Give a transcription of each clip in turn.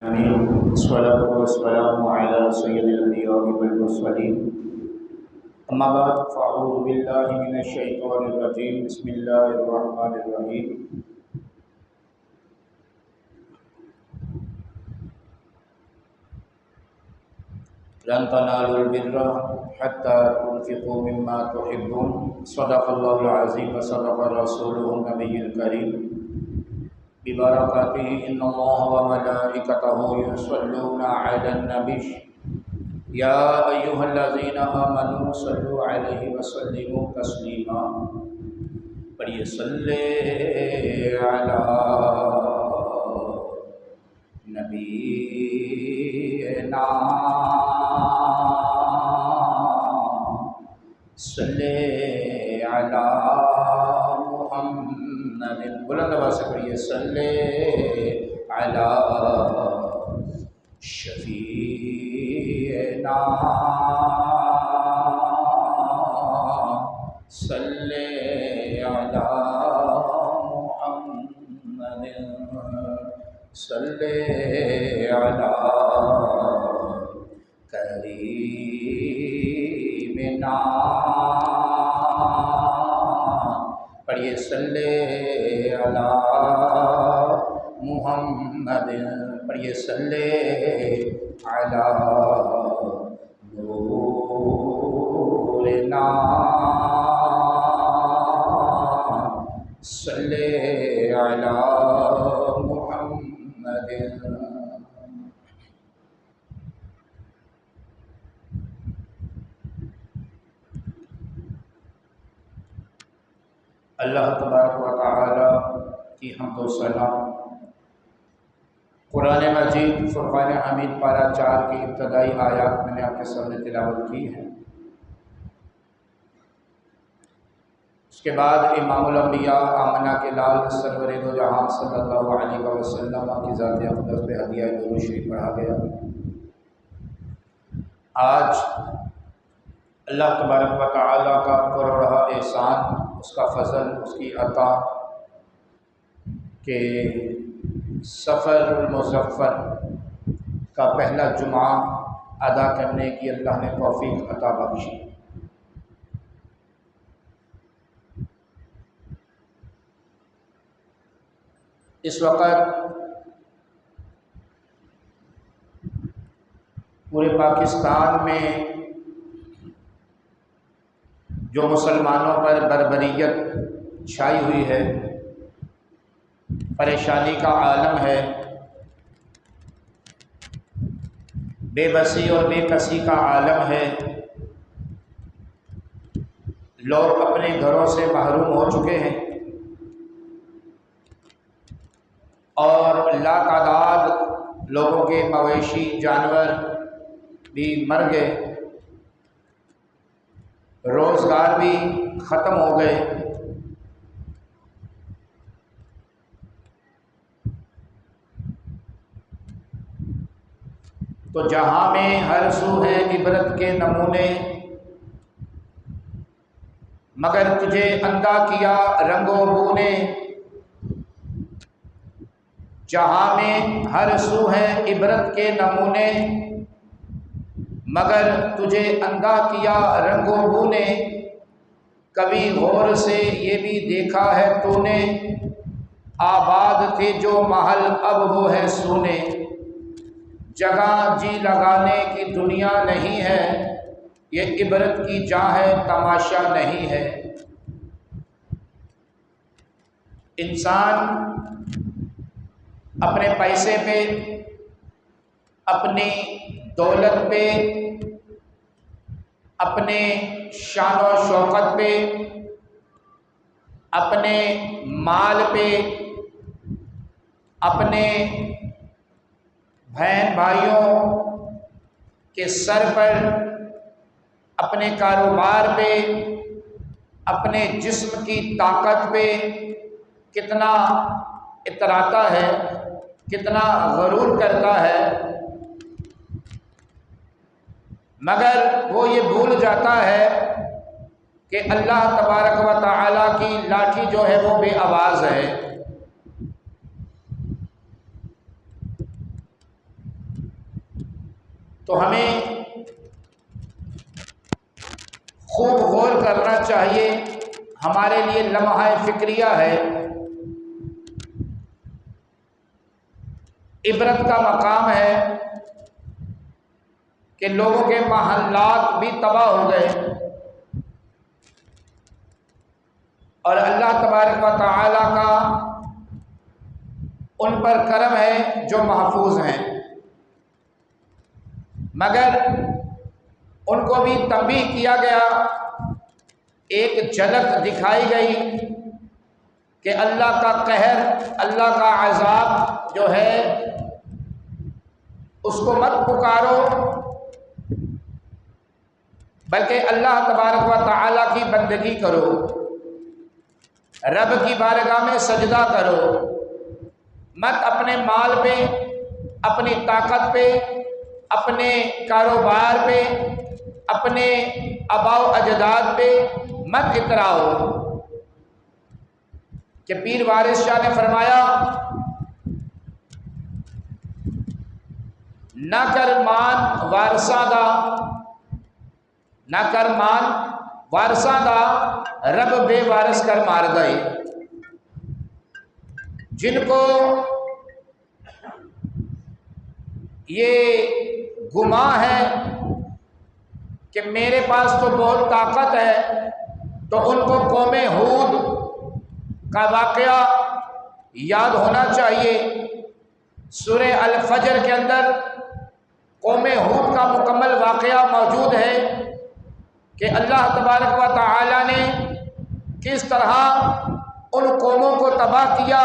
آمين. الصلاة والسلام على سيد الأنبياء والمرسلين. أما بعد فأعوذ بالله من الشيطان الرجيم. بسم الله الرحمن الرحيم. لن تنالوا البر حتى تنفقوا مما تحبون. صدق الله العظيم وصدق رسوله النبي الكريم. ببركاته إن الله وملائكته يصلون على النبي يا أيها الذين آمنوا صلوا عليه وسلموا تسليما. پڑھیے صلی علی نبینا صلی علی محمد. بلند آواز سے پڑھیے صلی علی شفیعنا صلی علی محمد صلی علی کریمنا. پڑھیے صلی علی محمد. پڑھیے صلی علی نورنا صلی علی محمد. اللہ تبارک و تعالی کی حمد و ثنا. قرآن مجید فرقان حمید پارہ 4 کی ابتدائی آیات میں نے آپ کے سامنے تلاوت کی ہے. اس کے بعد امام الانبیاء آمنہ کے لال سرور دو جہاں صلی اللہ علیہ وسلم کی ذات اقدس پہ ہدیہ درود شریف پڑھا گیا. آج اللہ تبارک و تعالیٰ کا پرورہا احسان، اس کا فضل، اس کی عطا کہ سفر المظفر کا پہلا جمعہ ادا کرنے کی اللہ نے توفیق عطا بخشی. اس وقت پورے پاکستان میں جو مسلمانوں پر بربریت چھائی ہوئی ہے، پریشانی کا عالم ہے، بے بسی اور بے کسی کا عالم ہے. لوگ اپنے گھروں سے محروم ہو چکے ہیں اور لاتعداد لوگوں کے مویشی جانور بھی مر گئے، روزگار بھی ختم ہو گئے. تو جہاں میں ہر سو ہے عبرت کے نمونے، مگر تجھے اندھا کیا رنگ و بو نے. جہاں میں ہر سو ہے عبرت کے نمونے، مگر تجھے اندھا کیا رنگ و بو نے. کبھی غور سے یہ بھی دیکھا ہے تو نے، آباد تھے جو محل اب وہ ہے سونے. جگہ جی لگانے کی دنیا نہیں ہے، یہ عبرت کی جا ہے تماشا نہیں ہے. انسان اپنے پیسے پہ، اپنی دولت پہ، اپنے شان و شوکت پہ، اپنے مال پہ، اپنے بہن بھائیوں کے سر پر، اپنے کاروبار پہ، اپنے جسم کی طاقت پہ کتنا اتراتا ہے، کتنا غرور کرتا ہے، مگر وہ یہ بھول جاتا ہے کہ اللہ تبارک و تعالیٰ کی لاٹھی جو ہے وہ بے آواز ہے. تو ہمیں خوب غور کرنا چاہیے. ہمارے لیے لمحہ فکریہ ہے، عبرت کا مقام ہے کہ لوگوں کے محلات بھی تباہ ہو گئے اور اللہ تبارک و تعالی کا ان پر کرم ہے جو محفوظ ہیں، مگر ان کو بھی تنبیہ کیا گیا، ایک جھلک دکھائی گئی کہ اللہ کا قہر، اللہ کا عذاب جو ہے اس کو مت پکارو، بلکہ اللہ تبارک و تعالی کی بندگی کرو، رب کی بارگاہ میں سجدہ کرو، مت اپنے مال پہ، اپنی طاقت پہ، اپنے کاروبار پہ، اپنے آباء و اجداد پہ مت اتراؤ. کہ پیر وارث شاہ نے فرمایا نہ کر مان وارثاں دا، نہ کر مان وارثاں دا، رب بے وارث کر مار گئے. جن کو یہ گمان ہے کہ میرے پاس تو بہت طاقت ہے، تو ان کو قوم ہود کا واقعہ یاد ہونا چاہیے. سورہ الفجر کے اندر قوم ہود کا مکمل واقعہ موجود ہے کہ اللہ تبارک و تعالی نے کس طرح ان قوموں کو تباہ کیا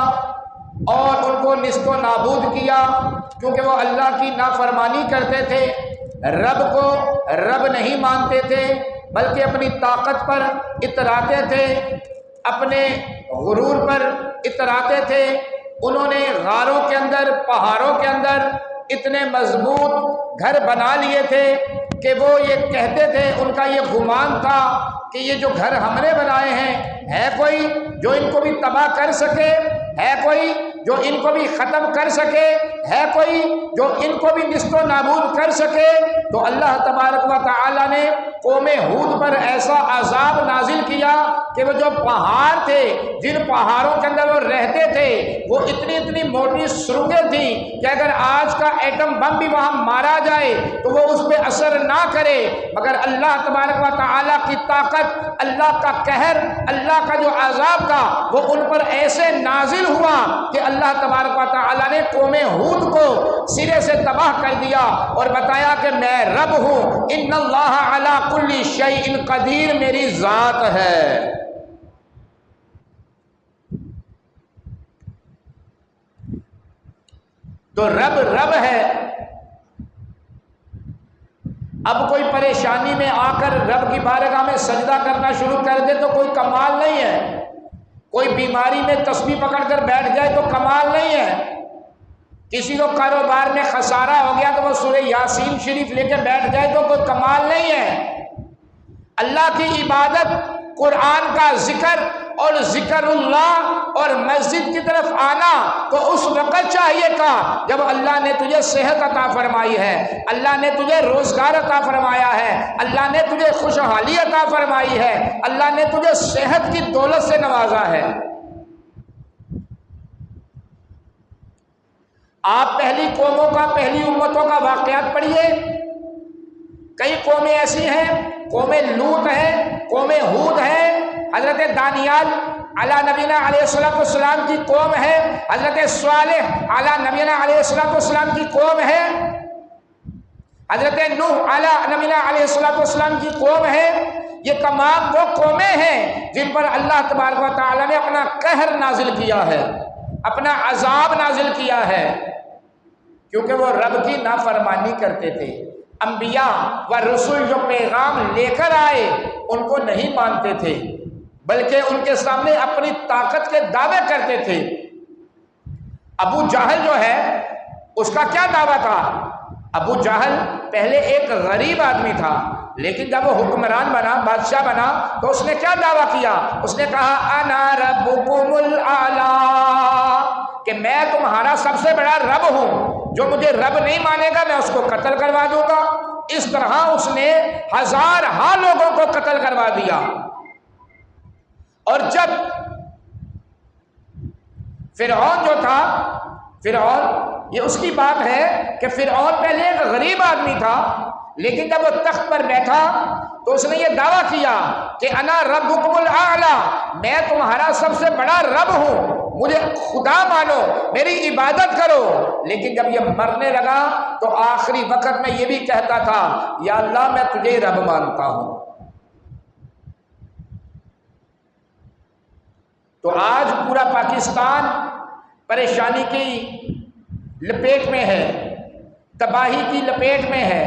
اور ان کو نیست و نابود کیا، کیونکہ وہ اللہ کی نافرمانی کرتے تھے، رب کو رب نہیں مانتے تھے، بلکہ اپنی طاقت پر اتراتے تھے، اپنے غرور پر اتراتے تھے. انہوں نے غاروں کے اندر، پہاڑوں کے اندر اتنے مضبوط گھر بنا لیے تھے کہ وہ یہ کہتے تھے، ان کا یہ گمان تھا کہ یہ جو گھر ہم نے بنائے ہیں، ہے کوئی جو ان کو بھی تباہ کر سکے، ہے کوئی جو ان کو بھی ختم کر سکے، ہے کوئی جو ان کو بھی نیست و نابود کر سکے. تو اللہ تبارک و تعالی نے قوم ہود پر ایسا عذاب نازل کیا کہ وہ جو پہاڑ تھے، جن پہاڑوں کے اندر وہ رہتے تھے، وہ اتنی اتنی موٹی سرنگیں تھیں کہ اگر آج کا ایٹم بم بھی وہاں مارا جائے تو وہ اس پہ اثر نہ کرے، مگر اللہ تبارک و تعالی کی طاقت، اللہ کا قہر، اللہ کا جو عذاب تھا وہ ان پر ایسے نازل ہوا کہ اللہ تبارک و تعالی نے قوم ہود کو سرے سے تباہ کر دیا اور بتایا کہ میں رب ہوں، ان اللہ علی کل شیء قدیر، میری ذات ہے. تو رب رب ہے. اب کوئی پریشانی میں آ کر رب کی بارگاہ میں سجدہ کرنا شروع کر دے تو کوئی کمال نہیں ہے، کوئی بیماری میں تسبیح پکڑ کر بیٹھ جائے تو کمال نہیں ہے، کسی کو کاروبار میں خسارہ ہو گیا تو وہ سورہ یاسین شریف لے کے بیٹھ جائے تو کوئی کمال نہیں ہے. اللہ کی عبادت، قرآن کا ذکر اور ذکر اللہ اور مسجد کی طرف آنا تو اس وقت چاہیے تھا جب اللہ نے تجھے صحت عطا فرمائی ہے، اللہ نے تجھے روزگار عطا فرمایا ہے، اللہ نے تجھے خوشحالی عطا فرمائی ہے، اللہ نے تجھے صحت کی دولت سے نوازا ہے. آپ پہلی قوموں کا، پہلی امتوں کا واقعات پڑھیے. کئی قومیں ایسی ہیں، قوم لوط ہے، قوم ہود ہے، حضرت دانیال علی نبینا علیہ السلام کی قوم ہے، حضرت صالح علی نبینا علیہ السلام کی قوم ہے، حضرت نوح علی نبینا علیہ السلام کی قوم ہے. یہ تمام وہ قومیں ہیں جن پر اللہ تبارک و تعالی نے اپنا قہر نازل کیا ہے، اپنا عذاب نازل کیا ہے، کیونکہ وہ رب کی نافرمانی کرتے تھے. انبیاء و رسول جو پیغام لے کر آئے ان کو نہیں مانتے تھے، بلکہ ان کے سامنے اپنی طاقت کے دعوے کرتے تھے. ابو جہل جو ہے اس کا کیا دعویٰ تھا؟ ابو جہل پہلے ایک غریب آدمی تھا، لیکن جب وہ حکمران بنا، بادشاہ بنا، تو اس نے کیا دعویٰ کیا؟ اس نے کہا انا ربکم الاعلی، کہ میں تمہارا سب سے بڑا رب ہوں. جو مجھے رب نہیں مانے گا میں اس کو قتل کروا دوں گا۔ اس طرح اس نے ہزارہا لوگوں کو قتل کروا دیا۔ اور جب فرعون جو تھا، فرعون، یہ اس کی بات ہے کہ فرعون پہلے ایک غریب آدمی تھا، لیکن جب وہ تخت پر بیٹھا تو اس نے یہ دعویٰ کیا کہ انا ربکم الاعلی، میں تمہارا سب سے بڑا رب ہوں، مجھے خدا مانو، میری عبادت کرو۔ لیکن جب یہ مرنے لگا تو آخری وقت میں یہ بھی کہتا تھا یا اللہ میں تجھے رب مانتا ہوں۔ تو آج پورا پاکستان پریشانی کی لپیٹ میں ہے، تباہی کی لپیٹ میں ہے،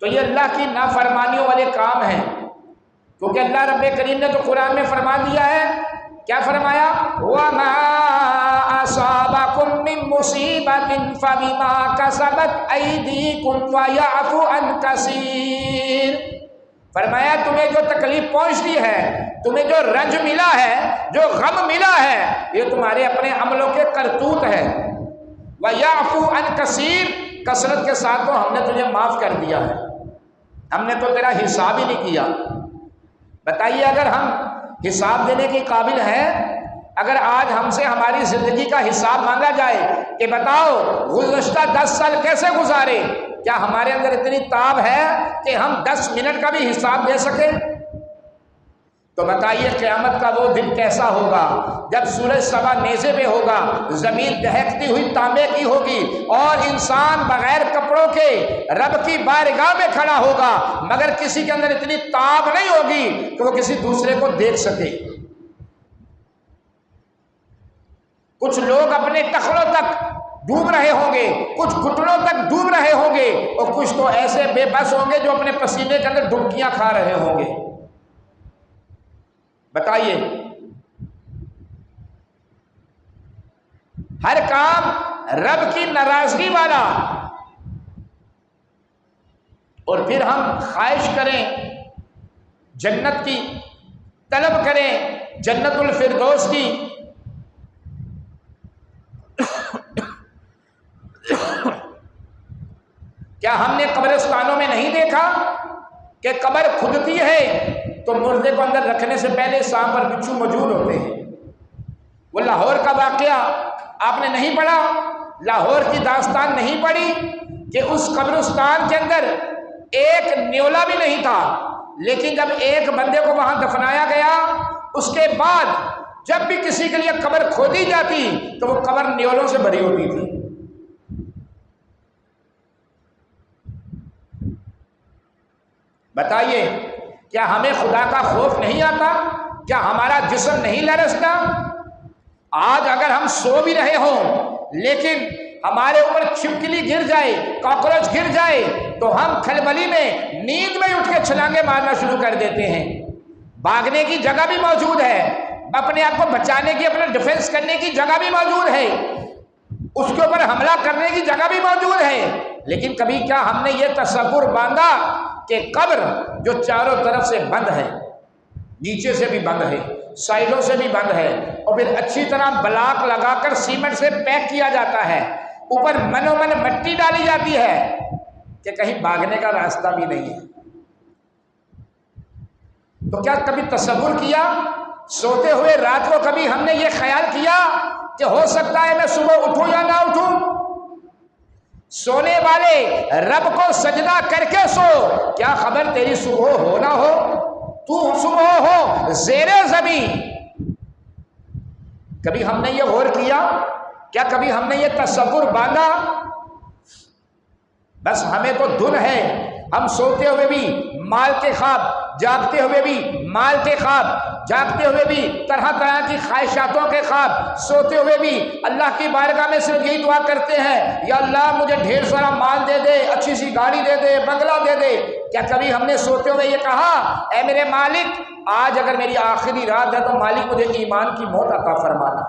تو یہ اللہ کی نافرمانیوں والے کام ہیں، کیونکہ اللہ رب کریم نے تو قرآن میں فرما دیا ہے، کیا فرمایا؟ وَمَا أَصَابَكُم مِّن مُّصِيبَةٍ فَبِمَا كَسَبَتْ أَيْدِيكُمْ وَيَعْفُو عَن كَثِيرٍ۔ فرمایا تمہیں جو تکلیف پہنچتی ہے، تمہیں جو رنج ملا ہے، جو غم ملا ہے، یہ تمہارے اپنے عملوں کے کرتوت ہے۔ وَيَعْفُو عَن كَثِيرٍ، کثرت کے ساتھ تو ہم نے تجھے معاف کر دیا ہے، ہم نے تو تیرا حساب ہی نہیں کیا۔ بتائیے اگر ہم حساب دینے کے قابل ہیں، اگر آج ہم سے ہماری زندگی کا حساب مانگا جائے کہ بتاؤ گزشتہ 10 سال کیسے گزارے، کیا ہمارے اندر اتنی تاب ہے کہ ہم 10 منٹ کا بھی حساب دے سکیں؟ تو بتائیے قیامت کا وہ دن کیسا ہوگا جب سورج سوا نیزے پہ ہوگا، زمین دہکتی ہوئی تانبے کی ہوگی، اور انسان بغیر کپڑوں کے رب کی بارگاہ میں کھڑا ہوگا، مگر کسی کے اندر اتنی تاب نہیں ہوگی کہ وہ کسی دوسرے کو دیکھ سکے۔ کچھ لوگ اپنے ٹخنوں تک ڈوب رہے ہوں گے، کچھ گھٹنوں تک ڈوب رہے ہوں گے، اور کچھ تو ایسے بے بس ہوں گے جو اپنے پسینے کے اندر ڈبکیاں کھا رہے ہوں گے۔ بتائیے، ہر کام رب کی ناراضگی والا، اور پھر ہم خواہش کریں جنت کی، طلب کریں جنت الفردوس کی۔ کیا ہم نے قبرستانوں میں نہیں دیکھا کہ قبر کھدتی ہے تو مردے کو اندر رکھنے سے پہلے سانپ اور بچھو موجود ہوتے ہیں؟ وہ لاہور کا واقعہ آپ نے نہیں پڑھا؟ لاہور کی داستان نہیں پڑھی کہ اس قبرستان کے اندر ایک نیولا بھی نہیں تھا، لیکن جب ایک بندے کو وہاں دفنایا گیا، اس کے بعد جب بھی کسی کے لیے قبر کھودی جاتی تو وہ قبر نیولوں سے بھری ہوتی تھی۔ بتائیے، کیا ہمیں خدا کا خوف نہیں آتا؟ کیا ہمارا جسم نہیں لرزتا؟ آج اگر ہم سو بھی رہے ہوں لیکن ہمارے اوپر چھپکلی گر جائے، کاکروچ گر جائے، تو ہم کھلبلی میں نیند میں اٹھ کے چھلانگے مارنا شروع کر دیتے ہیں۔ بھاگنے کی جگہ بھی موجود ہے، اپنے آپ کو بچانے کی، اپنا ڈیفنس کرنے کی جگہ بھی موجود ہے، اس کے اوپر حملہ کرنے کی جگہ بھی موجود ہے، لیکن کبھی کیا ہم نے یہ تصور باندھا کہ قبر جو چاروں طرف سے بند ہے، نیچے سے بھی بند ہے، سائڈوں سے بھی بند ہے، اور پھر اچھی طرح بلاک لگا کر سیمنٹ سے پیک کیا جاتا ہے، اوپر من و من مٹی ڈالی جاتی ہے کہ کہیں بھاگنے کا راستہ بھی نہیں ہے؟ تو کیا کبھی تصور کیا سوتے ہوئے رات کو کبھی ہم نے یہ خیال کیا کہ ہو سکتا ہے میں صبح اٹھوں یا نہ اٹھوں؟ سونے والے رب کو سجدہ کر کے سو، کیا خبر تیری صبح ہو نہ ہو، تو صبح ہو زیر زمین۔ کبھی ہم نے یہ غور کیا؟ کیا کبھی ہم نے یہ تصور باندھا؟ بس ہمیں تو دھن ہے، ہم سوتے ہوئے بھی مال کے خواب، جاگتے ہوئے بھی مال کے خواب، جاگتے ہوئے بھی طرح طرح کی خواہشاتوں کے خواب، سوتے ہوئے بھی اللہ کی بارگاہ میں صرف یہی دعا کرتے ہیں یا اللہ مجھے ڈھیر سارا مال دے دے، اچھی سی گاڑی دے دے، بنگلہ دے دے۔ کیا کبھی ہم نے سوتے ہوئے یہ کہا اے میرے مالک آج اگر میری آخری رات ہے تو مالک مجھے ایمان کی موت عطا فرمانا؟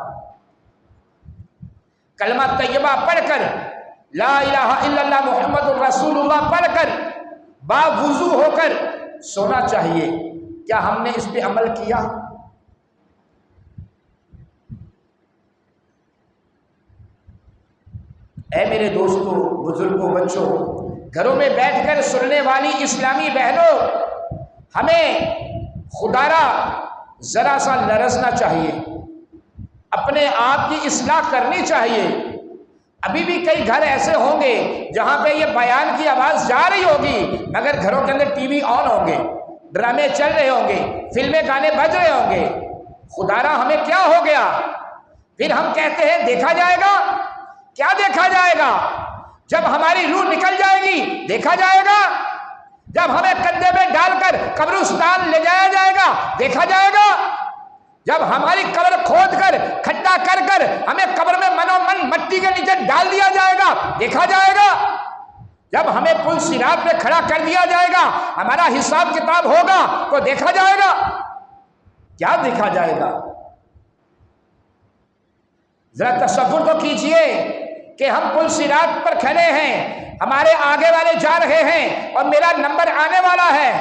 کلمہ طیبہ پڑھ کر، لا الہ الا اللہ محمد الرسول اللہ پڑھ کر، باوضو ہو کر سونا چاہیے۔ کیا ہم نے اس پہ عمل کیا؟ اے میرے دوستوں، بزرگوں، بچوں، گھروں میں بیٹھ کر سننے والی اسلامی بہنوں، ہمیں خدا را ذرا سا لرزنا چاہیے، اپنے آپ کی اصلاح کرنی چاہیے۔ ابھی بھی کئی گھر ایسے ہوں گے جہاں پہ یہ بیان کی آواز جا رہی ہوگی مگر گھروں کے اندر ٹی وی آن ہوں گے، ڈرامے چل رہے ہوں گے، فلمیں گانے بج رہے ہوں گے۔ خدا را ہمیں کیا ہو گیا؟ پھر ہم کہتے ہیں دیکھا جائے گا۔ کیا دیکھا جائے گا؟ جب ہماری روح نکل جائے گی دیکھا جائے گا، جب ہمیں کندھے پہ ڈال کر قبرستان لے جایا جائے گا دیکھا جائے گا، جب ہماری قبر کھود کر کھڈا کر کر ہمیں قبر میں منو من مٹی کے نیچے ڈال دیا جائے گا دیکھا جائے گا، جب ہمیں پل صراط پہ کھڑا کر دیا جائے گا ہمارا حساب کتاب ہوگا تو دیکھا جائے گا۔ کیا دیکھا جائے گا؟ ذرا تصور تو کیجئے کہ ہم پل صراط پر کھڑے ہیں، ہمارے آگے والے جا رہے ہیں اور میرا نمبر آنے والا ہے،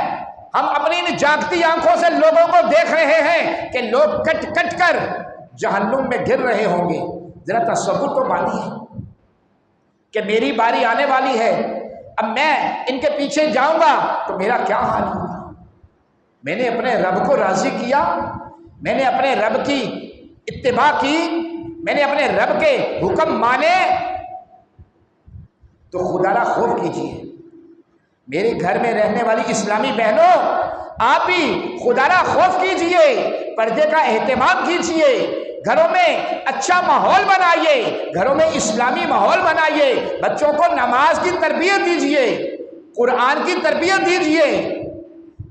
ہم اپنی ان جاگتی آنکھوں سے لوگوں کو دیکھ رہے ہیں کہ لوگ کٹ کٹ کر جہنم میں گر رہے ہوں گے۔ ذرا تصور تو مانیے کہ میری باری آنے والی ہے، اب میں ان کے پیچھے جاؤں گا تو میرا کیا حال ہوگا؟ میں نے اپنے رب کو راضی کیا، میں نے اپنے رب کی اتباع کی، میں نے اپنے رب کے حکم مانے، تو خدا را خوف کیجیے۔ میرے گھر میں رہنے والی اسلامی بہنوں، آپ بھی خدا را خوف کیجیے، پردے کا اہتمام کیجیے، گھروں میں اچھا ماحول بنائیے، گھروں میں اسلامی ماحول بنائیے، بچوں کو نماز کی تربیت دیجیے، قرآن کی تربیت دیجیے۔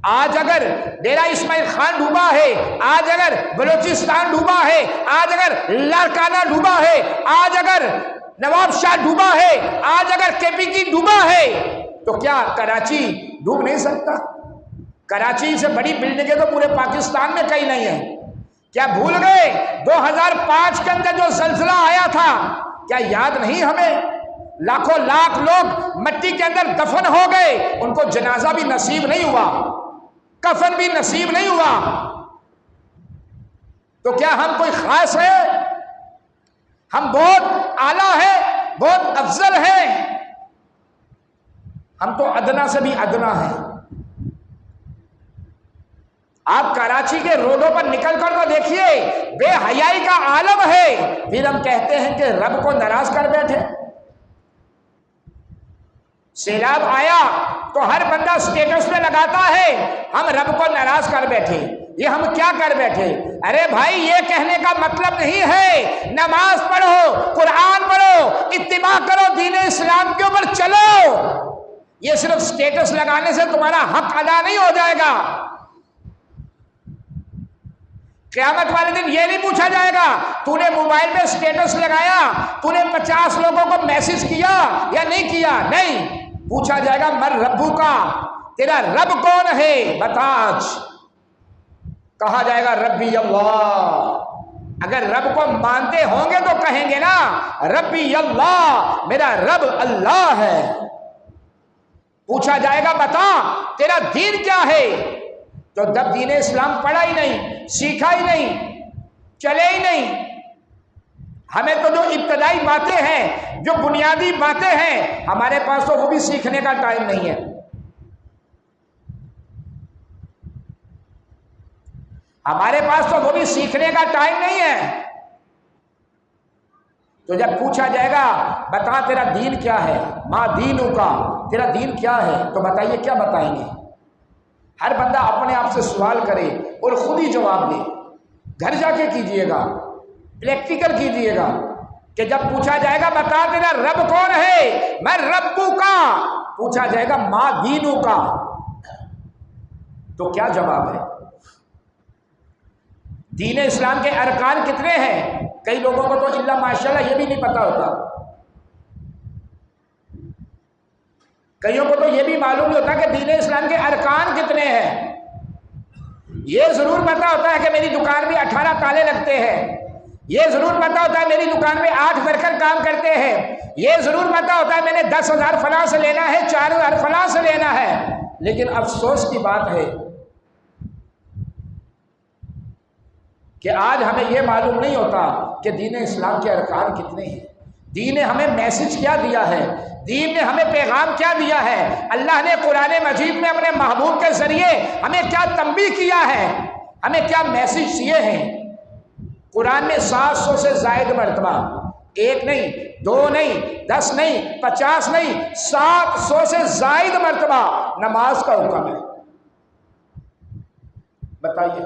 آج اگر ڈیرہ اسماعیل خان ڈوبا ہے، آج اگر بلوچستان ڈوبا ہے، آج اگر لاڑکانہ ڈوبا ہے، آج اگر نواب شاہ ڈوبا ہے، آج اگر کے پی کی ڈوبا ہے، تو کیا کراچی ڈوب نہیں سکتا؟ کراچی سے بڑی بلڈنگیں تو پورے پاکستان میں کہیں نہیں ہیں۔ کیا بھول گئے 2005 کے اندر جو زلزلہ آیا تھا؟ کیا یاد نہیں ہمیں؟ لاکھوں لاکھ لوگ مٹی کے اندر دفن ہو گئے، ان کو جنازہ بھی نصیب نہیں ہوا، کفن بھی نصیب نہیں ہوا۔ تو کیا ہم کوئی خاص ہے؟ ہم بہت اعلیٰ ہیں، بہت افضل ہیں؟ ہم تو ادنا سے بھی ادنا ہیں۔ آپ کراچی کے روڈوں پر نکل کر تو دیکھیے، بے حیائی کا عالم ہے، پھر ہم کہتے ہیں کہ رب کو ناراض کر بیٹھے۔ سیلاب آیا تو ہر بندہ سٹیٹس پہ لگاتا ہے ہم رب کو ناراض کر بیٹھے، یہ ہم کیا کر بیٹھے؟ ارے بھائی، یہ کہنے کا مطلب نہیں ہے نماز پڑھو، قرآن پڑھو، اتباع کرو، دین اسلام کے اوپر چلو۔ یہ صرف سٹیٹس لگانے سے تمہارا حق ادا نہیں ہو جائے گا۔ قیامت والے دن یہ نہیں پوچھا جائے گا تو نے موبائل پہ سٹیٹس لگایا، تو نے 50 لوگوں کو میسج کیا یا نہیں کیا؟ نہیں، پوچھا جائے گا من ربو کا، تیرا رب کون ہے بتا آج۔ کہا جائے گا ربی اللہ۔ اگر رب کو مانتے ہوں گے تو کہیں گے نا ربی اللہ، میرا رب اللہ ہے۔ پوچھا جائے گا بتا تیرا دین کیا ہے؟ تو جب دین اسلام پڑھا ہی نہیں، سیکھا ہی نہیں، چلے ہی نہیں، ہمیں تو جو ابتدائی باتیں ہیں، جو بنیادی باتیں ہیں، ہمارے پاس تو وہ بھی سیکھنے کا ٹائم نہیں ہے۔ ہمارے پاس تو وہ بھی سیکھنے کا ٹائم نہیں ہے۔ تو جب پوچھا جائے گا بتا تیرا دین کیا ہے، ما دینو کا، تیرا دین کیا ہے، تو بتائیے کیا بتائیں گے؟ ہر بندہ اپنے آپ سے سوال کرے اور خود ہی جواب دے۔ گھر جا کے کیجئے گا، پریکٹیکل کیجئے گا کہ جب پوچھا جائے گا بتا تیرا رب کون ہے، میں ربو کا، پوچھا جائے گا ما دینو کا، تو کیا جواب ہے؟ دین اسلام کے ارکان کتنے ہیں؟ کئی لوگوں کو تو الا ماشاءاللہ یہ بھی نہیں پتا ہوتا، کئیوں کو تو یہ بھی معلوم نہیں ہوتا کہ دین اسلام کے ارکان کتنے ہیں۔ یہ ضرور پتا ہوتا ہے کہ میری دکان میں 18 تالے لگتے ہیں، یہ ضرور پتا ہوتا ہے میری دکان میں 8 ورکر کام کرتے ہیں، یہ ضرور پتا ہوتا ہے میں نے 10,000 فلاں سے لینا ہے، 4,000 فلاں سے لینا ہے، لیکن افسوس کی بات ہے کہ آج ہمیں یہ معلوم نہیں ہوتا کہ دین اسلام کے ارکان کتنے ہیں۔ دین نے ہمیں میسج کیا دیا ہے، دین نے ہمیں پیغام کیا دیا ہے، اللہ نے قرآن مجید میں اپنے محبوب کے ذریعے ہمیں کیا تنبیہ کیا ہے، ہمیں کیا میسج دیے ہیں۔ قرآن میں 700 سے زائد مرتبہ، ایک نہیں، دو نہیں، 10 نہیں، 50 نہیں، 700 سے زائد مرتبہ نماز کا حکم ہے۔ بتائیے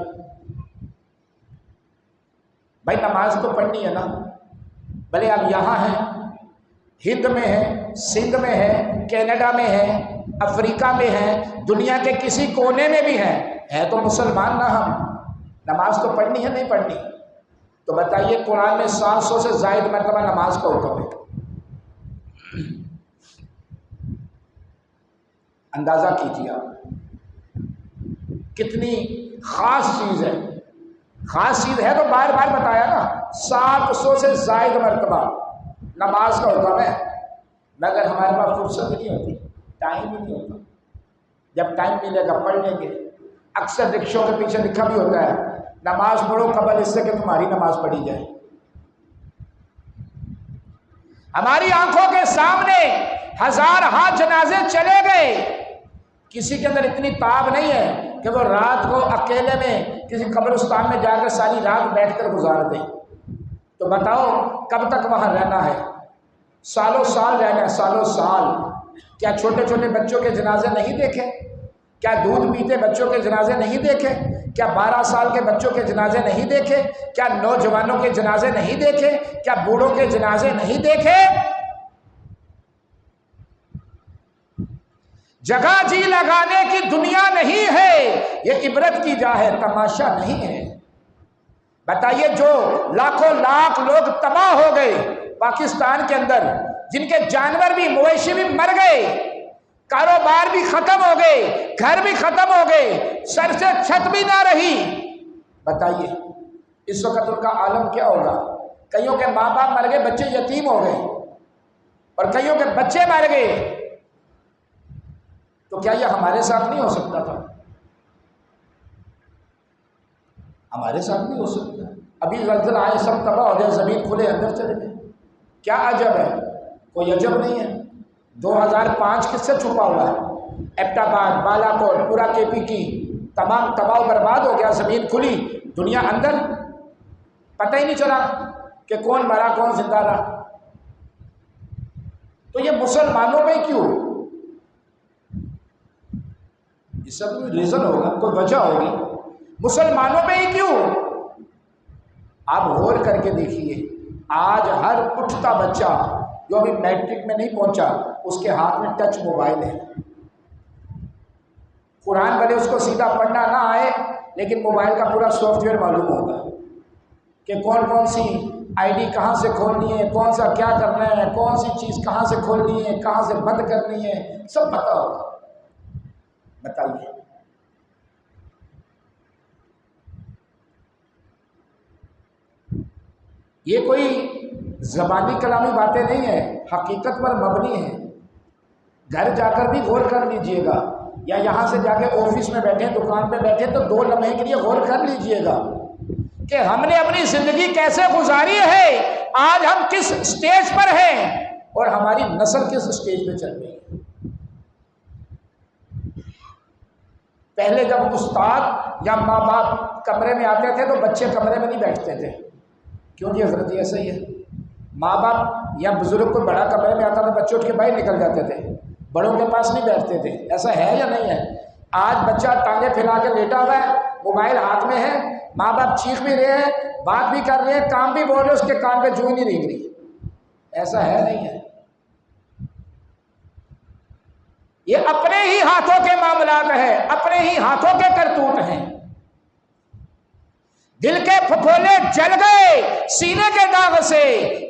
بھائی، نماز تو پڑھنی ہے نا، بھلے آپ یہاں ہیں، ہند میں ہیں، سندھ میں ہیں، کینیڈا میں ہیں، افریقہ میں ہیں، دنیا کے کسی کونے میں بھی ہیں، ہے تو مسلمان نہ ہم، نماز تو پڑھنی ہے نہیں پڑھنی؟ تو بتائیے قرآن میں 700 سے زائد مرتبہ نماز کا حکم ہے۔ اندازہ کیجیے آپ کتنی خاص چیز ہے، خاص چیز ہے تو بار بار بتایا نا، 700 سے زائد مرتبہ نماز کا حکم ہے، مگر ہمارے پاس فرصت نہیں ہوتی، ٹائم ہی نہیں ہوتا۔ جب ٹائم ملے گا پڑھ لیں گے۔ اکثر رکشوں کے پیچھے لکھا بھی ہوتا ہے، نماز پڑھو قبل اس سے کہ تمہاری نماز پڑھی جائے۔ ہماری آنکھوں کے سامنے ہزار ہاتھ جنازے چلے گئے، کسی کے اندر اتنی تاب نہیں ہے کہ وہ رات کو اکیلے میں کسی قبرستان میں جا کر ساری رات بیٹھ کر گزار دیں۔ تو بتاؤ کب تک وہاں رہنا ہے؟ سالوں سال رہنا ہے، سالوں سال۔ کیا چھوٹے چھوٹے بچوں کے جنازے نہیں دیکھے؟ کیا دودھ پیتے بچوں کے جنازے نہیں دیکھے؟ کیا 12 سال کے بچوں کے جنازے نہیں دیکھے؟ کیا نوجوانوں کے جنازے نہیں دیکھے؟ کیا بوڑھوں کے جنازے نہیں دیکھے؟ جگہ جی لگانے کی دنیا نہیں ہے، یہ عبرت کی جا ہے، تماشا نہیں ہے۔ بتائیے جو لاکھوں لاکھ لوگ تباہ ہو گئے پاکستان کے اندر، جن کے جانور بھی مویشی بھی مر گئے، کاروبار بھی ختم ہو گئے، گھر بھی ختم ہو گئے، سر سے چھت بھی نہ رہی، بتائیے اس وقت ان کا عالم کیا ہوگا؟ کئیوں کے ماں باپ مر گئے، بچے یتیم ہو گئے، اور کئیوں کے بچے مر گئے۔ تو کیا یہ ہمارے ساتھ نہیں ہو سکتا تھا؟ ہمارے ساتھ نہیں ہو سکتا۔ ابھی زلزلہ آئے سب تباہ ہو گئے، زمین کھلے اندر چلے گئے، کیا عجب ہے؟ کوئی عجب نہیں ہے۔ 2005 کس سے چھپا ہوا ہے؟ ایبٹ آباد، بالا کوٹ، پورا کے پی کی تمام تباہ و برباد ہو گیا، زمین کھلی، دنیا اندر، پتہ ہی نہیں چلا کہ کون مرا کون زندہ رہا۔ تو یہ مسلمانوں میں کیوں؟ اس کا کوئی ریزن ہوگا، کوئی وجہ ہوگی، مسلمانوں میں ہی کیوں؟ آپ غور کر کے دیکھیے، آج ہر اٹھتا بچہ جو ابھی میٹرک میں نہیں پہنچا، اس کے ہاتھ میں ٹچ موبائل ہے۔ قرآن بھلے اس کو سیدھا پڑھنا نہ آئے، لیکن موبائل کا پورا سافٹ ویئر معلوم ہوگا کہ کون کون سی آئی ڈی کہاں سے کھولنی ہے، کون سا کیا کرنا ہے، کون سی چیز کہاں سے کھولنی ہے، کہاں سے بند کرنی ہے، سب پتہ ہوگا۔ بتائیے یہ کوئی زبانی کلامی باتیں نہیں ہیں، حقیقت پر مبنی ہیں۔ گھر جا کر بھی غور کر لیجئے گا، یا یہاں سے جا کے آفس میں بیٹھے، دکان پہ بیٹھے تو 2 لمحے کے لیے غور کر لیجئے گا کہ ہم نے اپنی زندگی کیسے گزاری ہے، آج ہم کس سٹیج پر ہیں، اور ہماری نسل کس سٹیج پہ چل رہی ہے۔ پہلے جب استاد یا ماں باپ کمرے میں آتے تھے تو بچے کمرے میں نہیں بیٹھتے تھے، کیوں جی حضرت؟ ایسا ہی ہے، ماں باپ یا بزرگ کو بڑا کمرے میں آتا تھا، بچے اٹھ کے باہر نکل جاتے تھے، بڑوں کے پاس نہیں بیٹھتے تھے۔ ایسا ہے یا نہیں ہے؟ آج بچہ ٹانگیں پھیلا کے لیٹا ہوا ہے، موبائل ہاتھ میں ہے، ماں باپ چیخ بھی رہے ہیں، بات بھی کر رہے ہیں، کام بھی بول رہے ہیں، اس کے کان پہ جو ہی نہیں رینگ رہی۔ ایسا ہے نہیں ہے؟ یہ اپنے ہی ہاتھوں کے معاملات ہیں، اپنے ہی ہاتھوں کے کرتوت ہیں۔ دل کے پھپھولے جل گئے سینے کے داغ سے،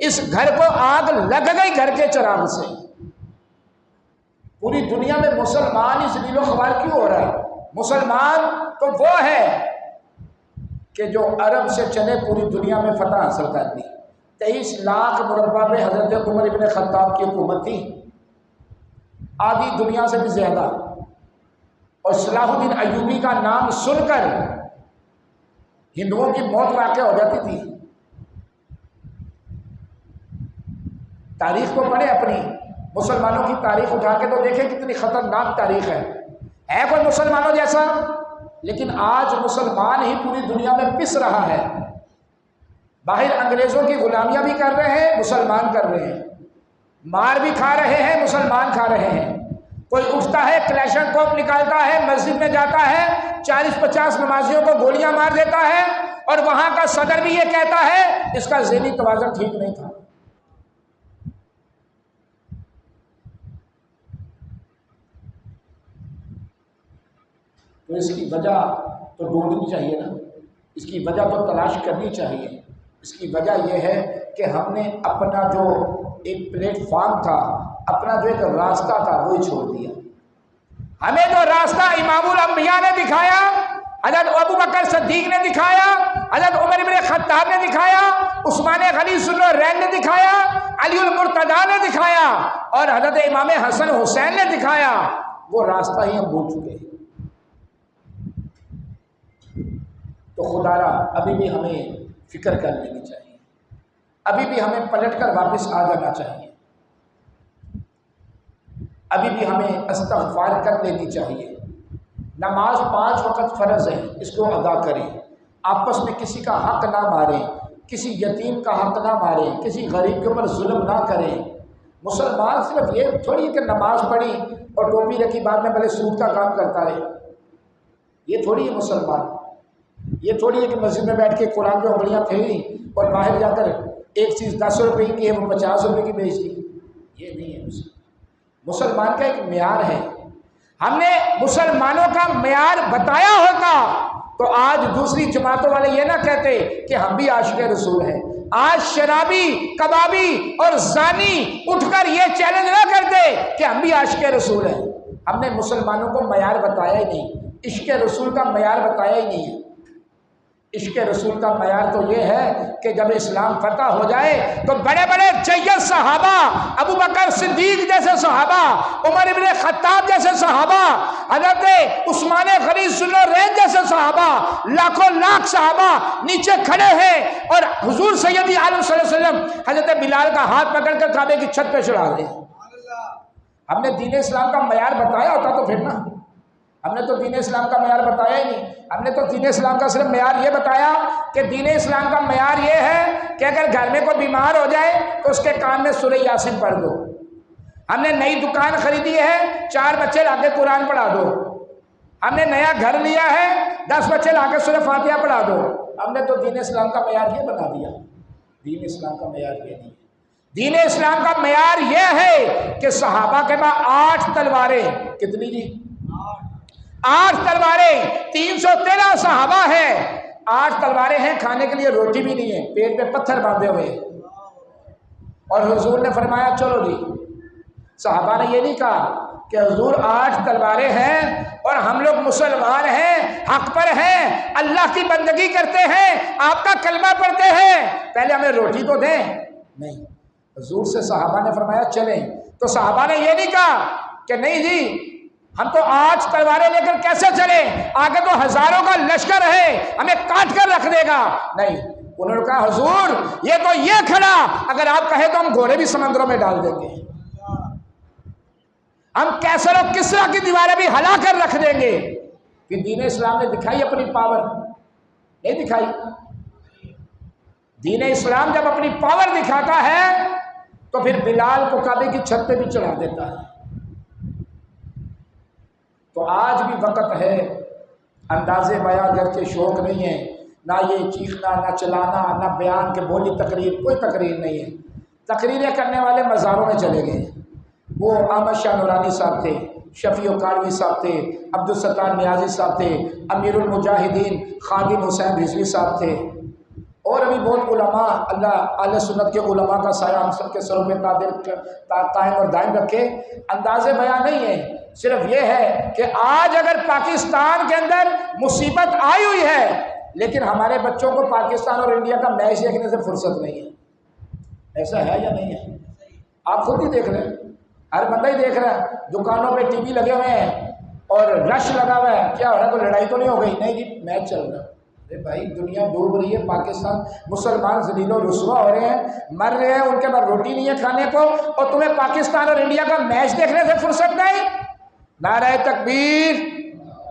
اس گھر کو آگ لگ گئی گھر کے چراغ سے۔ پوری دنیا میں مسلمان اس ذلیل و خوار کیوں ہو رہا ہے؟ مسلمان تو وہ ہے کہ جو عرب سے چلے پوری دنیا میں فتح حاصل کر دی۔ 23 لاکھ مربع پہ حضرت عمر ابن خطاب کی حکومت تھی، آدھی دنیا سے بھی زیادہ، اور صلاح الدین ایوبی کا نام سن کر ہندوؤں کی موت واقع ہو جاتی تھی۔ تاریخ کو پڑھیں اپنی، مسلمانوں کی تاریخ اٹھا کے تو دیکھیں کتنی خطرناک تاریخ ہے کوئی مسلمانوں جیسا؟ لیکن آج مسلمان ہی پوری دنیا میں پس رہا ہے، باہر انگریزوں کی غلامیاں بھی کر رہے ہیں، مسلمان کر رہے ہیں، مار بھی کھا رہے ہیں، مسلمان کھا رہے ہیں۔ کوئی اٹھتا ہے کلیشن کوپ نکالتا ہے، مسجد میں جاتا ہے، 40-50 نمازیوں کو گولیاں مار دیتا ہے، اور وہاں کا صدر بھی یہ کہتا ہے اس کا ذہنی توازن ٹھیک نہیں تھا۔ تو اس کی وجہ تو ڈھونڈنی چاہیے نا، اس کی وجہ تو تلاش کرنی چاہیے۔ اس کی وجہ یہ ہے کہ ہم نے اپنا جو ایک پلیٹ فارم تھا، اپنا جو ایک راستہ تھا وہی چھوڑ دیا۔ ہمیں جو راستہ امام الانبیاء نے دکھایا، حضرت ابوبکر صدیق نے دکھایا، حضرت عمر بن خطاب نے دکھایا، عثمان غنی ذو النورین نے دکھایا، علی المرتضیٰ نے دکھایا، اور حضرت امام حسن حسین نے دکھایا، وہ راستہ ہی ہم بھول چکے ہیں۔ تو خدا را ابھی بھی ہمیں فکر کر لینی چاہیے، ابھی بھی ہمیں پلٹ کر واپس آ جانا چاہیے، ابھی بھی ہمیں استغفار کر لینی چاہیے۔ نماز 5 وقت فرض ہے، اس کو ادا کریں، آپس میں کسی کا حق نہ ماریں، کسی یتیم کا حق نہ ماریں، کسی غریب کے اوپر ظلم نہ کریں۔ مسلمان صرف یہ تھوڑی ہے کہ نماز پڑھی اور ٹوپی رکھی بعد میں بھلے سود کا کام کرتا رہے، یہ تھوڑی ہے مسلمان۔ یہ تھوڑی ہے کہ مسجد میں بیٹھ کے قرآن پہ انگلیاں پھیری اور باہر جا کر ایک چیز 10 روپے کی ہے وہ 50 روپے کی بیچ دی، یہ نہیں ہے مسلمان۔ مسلمان کا ایک معیار ہے، ہم نے مسلمانوں کا معیار بتایا ہوتا تو آج دوسری جماعتوں والے یہ نہ کہتے کہ ہم بھی عاشق رسول ہیں۔ آج شرابی، کبابی اور زانی اٹھ کر یہ چیلنج نہ کرتے کہ ہم بھی عاشق رسول ہیں۔ ہم نے مسلمانوں کو معیار بتایا ہی نہیں، عشق رسول کا معیار بتایا ہی نہیں ہے۔ عشق رسول کا معیار تو یہ ہے کہ جب اسلام فتح ہو جائے تو بڑے بڑے جید صحابہ، ابو بکر صدیق جیسے صحابہ، عمر بن خطاب جیسے صحابہ، حضرت عثمان غنی ذو النورین جیسے صحابہ، لاکھوں لاکھ صحابہ نیچے کھڑے ہیں اور حضور سیدی عالم صلی اللہ علیہ وسلم حضرت بلال کا ہاتھ پکڑ کر کعبے کی چھت پہ چڑھا دیں۔ ہم نے دین اسلام کا معیار بتایا ہوتا تو پھر نا، ہم نے تو دین اسلام کا معیار بتایا ہی نہیں۔ ہم نے تو دین اسلام کا صرف معیار یہ بتایا کہ دین اسلام کا معیار یہ ہے کہ اگر گھر میں کوئی بیمار ہو جائے تو اس کے کان میں سورہ یاسین پڑھ دو۔ ہم نے نئی دکان خریدی ہے، 4 بچے لا کے قرآن پڑھا دو۔ ہم نے نیا گھر لیا ہے، 10 بچے لا کے سورہ فاتحہ پڑھا دو۔ ہم نے تو دین اسلام کا معیار یہ بنا دیا۔ دین اسلام کا معیار یہ نہیں، دین اسلام کا معیار یہ ہے کہ صحابہ کے پاس 8 تلواریں، کتنی جی؟ 8 تلواریں، 313 صحابہ ہیں، 8 تلواریں ہیں، کھانے کے لیے روٹی بھی نہیں ہے، پیٹ پہ پتھر باندھے ہوئے ہیں، اور حضور نے فرمایا چلو جی۔ صحابہ نے یہ نہیں کہا کہ حضور 8 تلواریں ہیں اور ہم لوگ مسلمان ہیں، حق پر ہیں، اللہ کی بندگی کرتے ہیں، آپ کا کلمہ پڑھتے ہیں، پہلے ہمیں روٹی تو دیں۔ نہیں، حضور سے صحابہ نے فرمایا چلیں، تو صحابہ نے یہ نہیں کہا کہ نہیں جی ہم تو 8 تلواریں لے کر کیسے چلیں، آگے تو ہزاروں کا لشکر ہے، ہمیں کاٹ کر رکھ دے گا۔ نہیں، انہوں نے کہا حضور یہ تو یہ کھڑا، اگر آپ کہیں تو ہم گھوڑے بھی سمندروں میں ڈال دیں گے، ہم کیسر و کسرا کی دیواریں بھی ہلا کر رکھ دیں گے۔ کہ دین اسلام نے دکھائی اپنی پاور؟ نہیں دکھائی۔ دین اسلام جب اپنی پاور دکھاتا ہے تو پھر بلال کو کعبے کی چھت پہ بھی چڑھا دیتا ہے۔ تو آج بھی وقت ہے، اندازے بیان گرچہ شوق نہیں ہے، نہ یہ چیخنا، نہ چلانا، نہ بیان کے بولی تقریر، کوئی تقریر نہیں ہے۔ تقریریں کرنے والے مزاروں میں چلے گئے، وہ احمد شاہ نورانی صاحب تھے، شفیع کاروی صاحب تھے، عبدالستار نیازی صاحب تھے، امیر المجاہدین خادم حسین رضوی صاحب تھے، اور ابھی بہت علماء، اللہ اہل سنت کے علماء کا سایہ ہم سب کے سروں پہ قائم اور دائم رکھے۔ انداز بیان نہیں ہے، صرف یہ ہے کہ آج اگر پاکستان کے اندر مصیبت آئی ہوئی ہے، لیکن ہمارے بچوں کو پاکستان اور انڈیا کا میچ دیکھنے سے فرصت نہیں ہے۔ ایسا ہے یا نہیں ہے؟ آپ خود ہی دیکھ رہے ہیں، ہر بندہ ہی دیکھ رہا ہے، دکانوں پہ ٹی وی لگے ہوئے ہیں اور رش لگا ہوا ہے، کیا ہو رہا ہے؟ کوئی لڑائی تو نہیں ہو گئی؟ نہیں جی، میچ چل رہا ہے۔ ارے بھائی دنیا ڈوب رہی ہے، پاکستان مسلمان ذلیل و رسوا ہو رہے ہیں، مر رہے ہیں، ان کے پاس روٹی نہیں ہے کھانے کو، اور تمہیں پاکستان اور انڈیا کا میچ دیکھنے سے فرصت نہیں؟ نعرہ تکبیر!